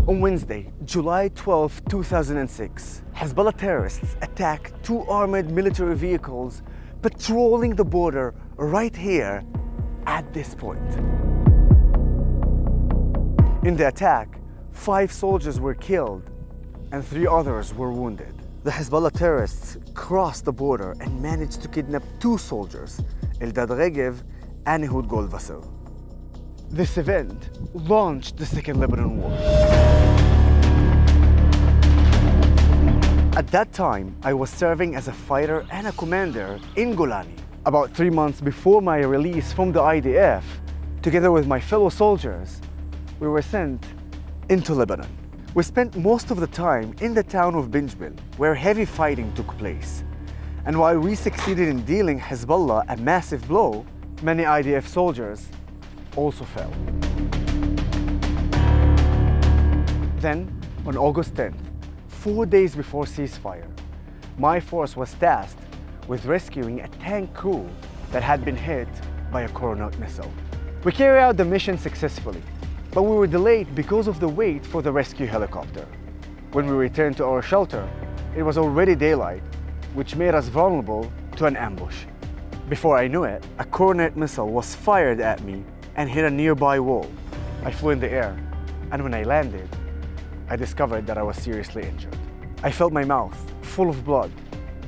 On Wednesday, July 12, 2006, Hezbollah terrorists attacked two armored military vehicles patrolling the border right here at this point. In the attack, 5 soldiers were killed and 3 others were wounded. The Hezbollah terrorists crossed the border and managed to kidnap 2 soldiers, Eldad Regev and Ehud Goldwasser. This event launched the Second Lebanon War. At that time, I was serving as a fighter and a commander in Golani. About 3 months before my release from the IDF, together with my fellow soldiers, we were sent into Lebanon. We spent most of the time in the town of Binjbil, where heavy fighting took place. And while we succeeded in dealing Hezbollah a massive blow, many IDF soldiers also fell. Then, on August 10th, 4 days before ceasefire, my force was tasked with rescuing a tank crew that had been hit by a Coronet missile. We carried out the mission successfully, but we were delayed because of the wait for the rescue helicopter. When we returned to our shelter, it was already daylight, which made us vulnerable to an ambush. Before I knew it, a Coronet missile was fired at me and hit a nearby wall. I flew in the air, and when I landed, I discovered that I was seriously injured. I felt my mouth full of blood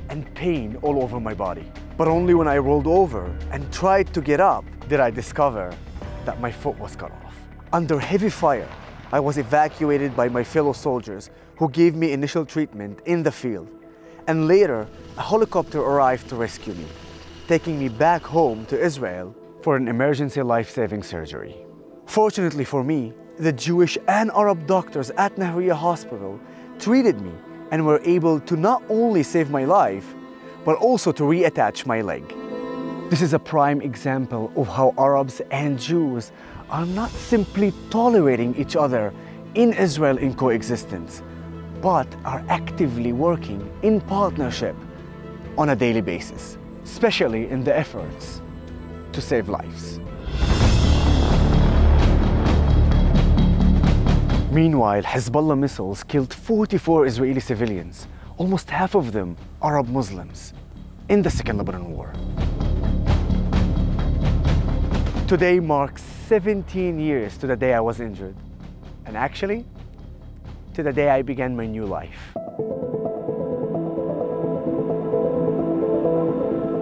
and pain all over my body. But only when I rolled over and tried to get up did I discover that my foot was cut off. Under heavy fire, I was evacuated by my fellow soldiers who gave me initial treatment in the field. And later, a helicopter arrived to rescue me, taking me back home to Israel for an emergency life-saving surgery. Fortunately for me, the Jewish and Arab doctors at Nahriya Hospital treated me and were able to not only save my life, but also to reattach my leg. This is a prime example of how Arabs and Jews are not simply tolerating each other in Israel in coexistence, but are actively working in partnership on a daily basis, especially in the efforts to save lives. Meanwhile, Hezbollah missiles killed 44 Israeli civilians, almost half of them Arab Muslims, in the Second Lebanon War. Today marks 17 years to the day I was injured, and actually, to the day I began my new life.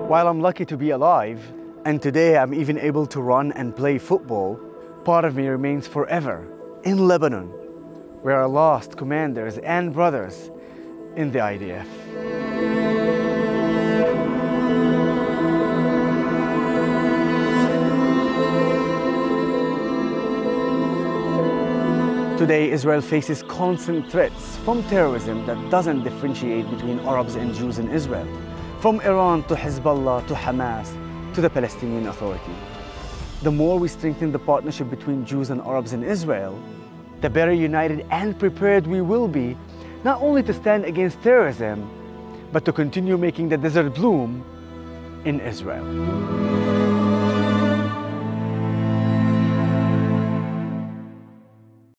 While I'm lucky to be alive, and today I'm even able to run and play football, part of me remains forever in Lebanon, where I lost commanders and brothers in the IDF. Today, Israel faces constant threats from terrorism that doesn't differentiate between Arabs and Jews in Israel, from Iran to Hezbollah to Hamas to the Palestinian Authority. The more we strengthen the partnership between Jews and Arabs in Israel, the better united and prepared we will be, not only to stand against terrorism, but to continue making the desert bloom in Israel.